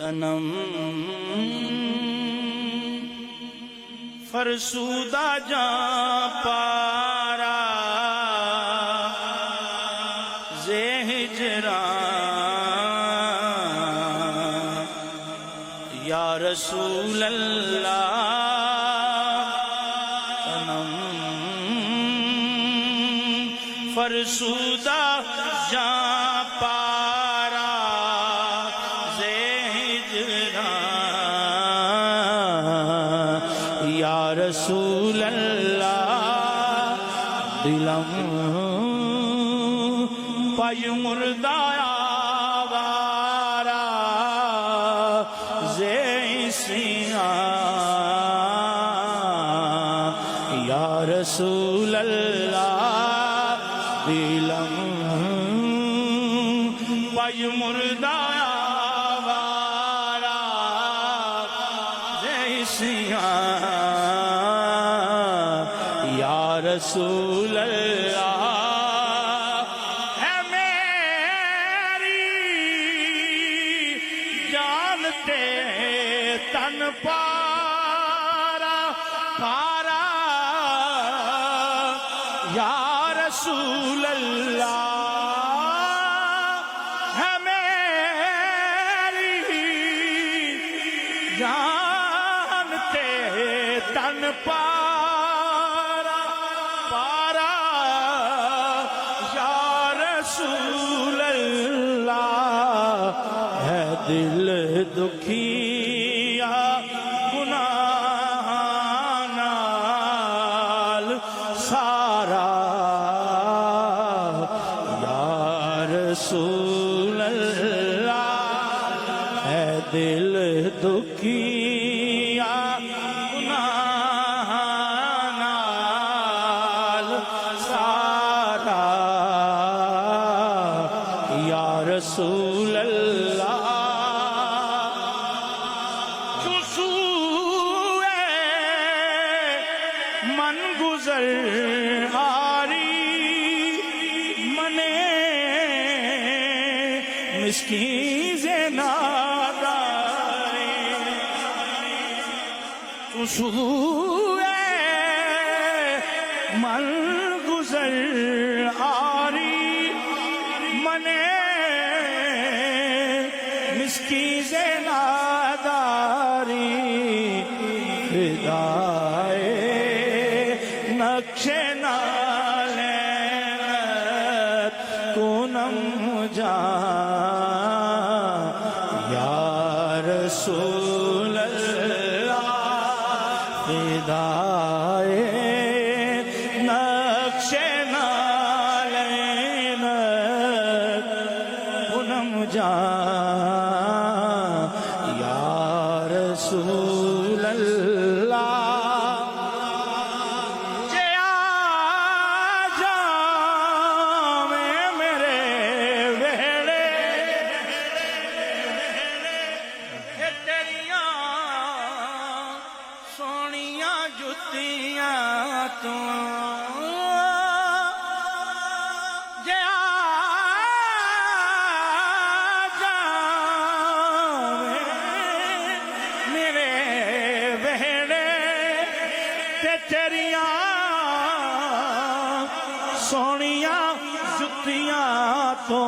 تنم فرسودہ جاں پارا زے ہجران یا رسول اللہ تنم فرسودہ جاں پارا یا رسول اللہ دلم پای مردہ آوارا زیسیاں یا رسول اللہ دلم پای مردہ آوارا زیسیاں یا رسول اللہ ہے میری جان تے تن پارا پارا یا رسول اللہ ہے میری جان تے تن پارا پارا یا رسول اللہ ہے دل دکھیا گناہ نال سارا یا رسول اللہ ہے دل دکھیا گناہ نال سارا یا رسول اللہ چوسوئے من گزر آری منے مسکین زناداری چوسوئے من گزر آری منے مسکین زناداری فدائے نقش نالینت کنم جان یا رسول اللہ فدائے نقش نالینت کنم جان یا رسول اللہ سونیاں جتیاں تو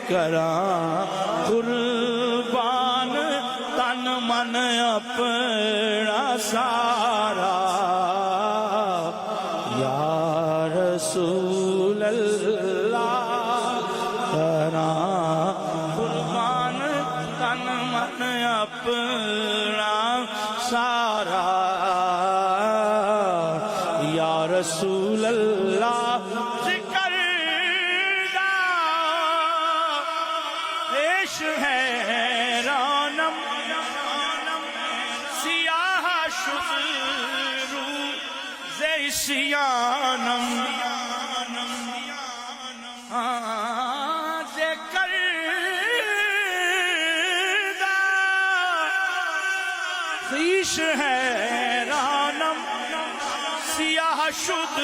کراں قربان تن من اپنا سارا یا رسول اللہ کراں قربان تن من اپنا سارا یا رسول اللہ ذکر دا پیش ہے رانم سیاہ شد رو زیسیانم ذکر دا پیش ہے رانم سیاہ شد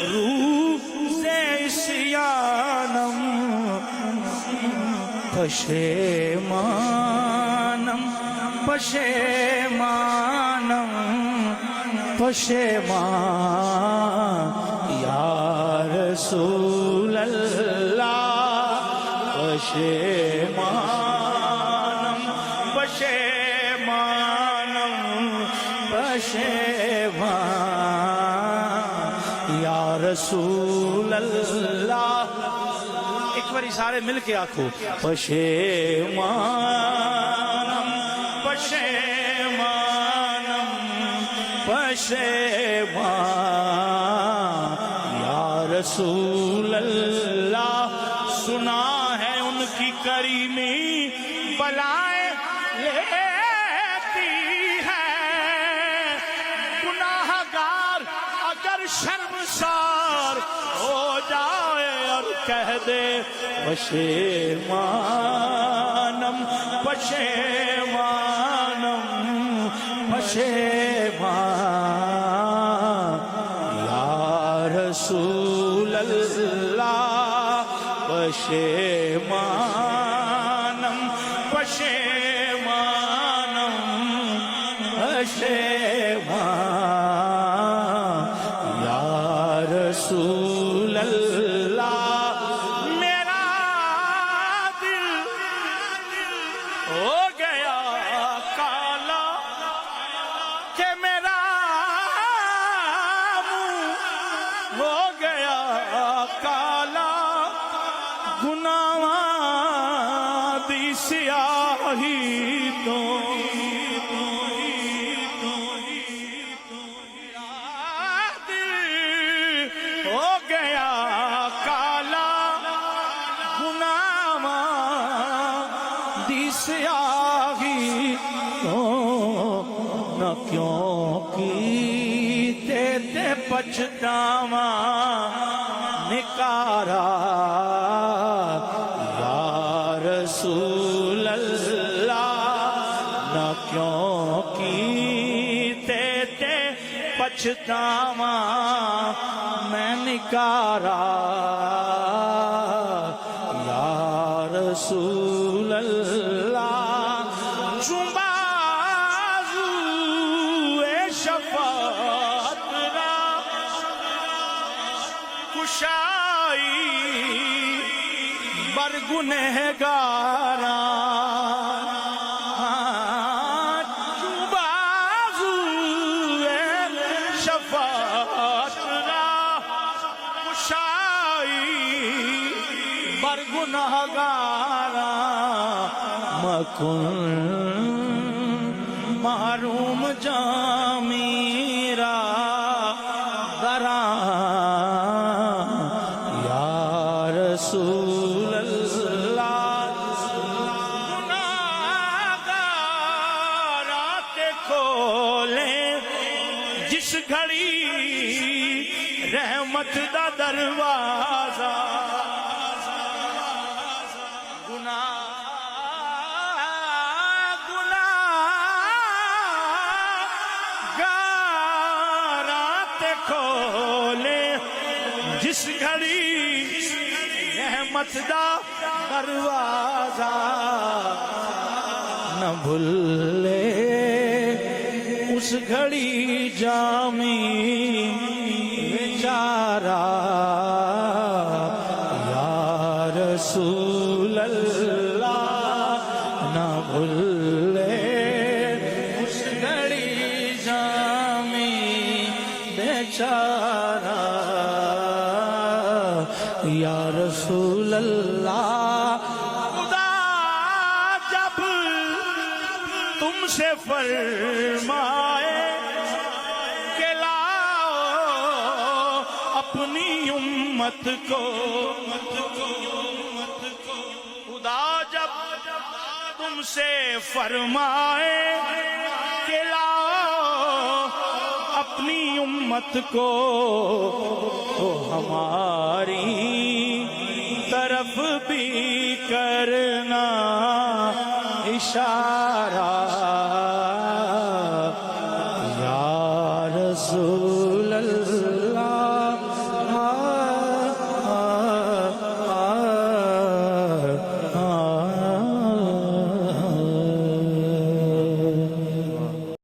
روح سے سیانم پشیمانم پشیمانم پشیمان یا رسول اللہ پشیمانم پشیمانم پشیمان یا رسول اللہ. ایک باری سارے مل کے آکھو پشیمانم پشیمانم پشیمان یا رسول اللہ. سنا ہے ان کی کریمی بلائیں لیتی ہے گناہ گار اگر شرمسار ہو جائے اور کہہ دے پشیمانم پشیمانم پشیمان یا رسول اللہ پشیمانم پشیمانم پشیمان یا رسول اللہ. میرا دل ہو گیا کالا کہ میرا منہ ہو گیا کالا گناہاں دی سیاہی تو ہو گیا کالا گناہاں دی سیاہی تو نہ کیوں کیتے تے پچھتاواں نکارا یا رسول اللہ. نہ کیوں کیتے تے پچھتاواں میں نکارا یا رسول اللہ. بازوئے شفاعت را کشائی بر گنہگاراں بازوئے شفاعت را کشائی بر گنہگاراں مکن محروم جامی را دراں یا رسول اللہ. گناہگارات کھولیں جس گھڑی رحمت دا دروازہ گناہگارات کھولے جس گھڑی رحمت دا دروازہ نہ بھولے اس گھڑی جامی بیچارہ یا رسول اللہ. نہ بھولے اس گھڑی جامی بیچارہ یا رسول اللہ. خدا جب تم سے فرمائے کہ لاؤ اپنی امت کو، خدا جب تم سے فرمائے کہ لاؤ اپنی امت کو، تو ہماری طرف بھی کرنا اشارہ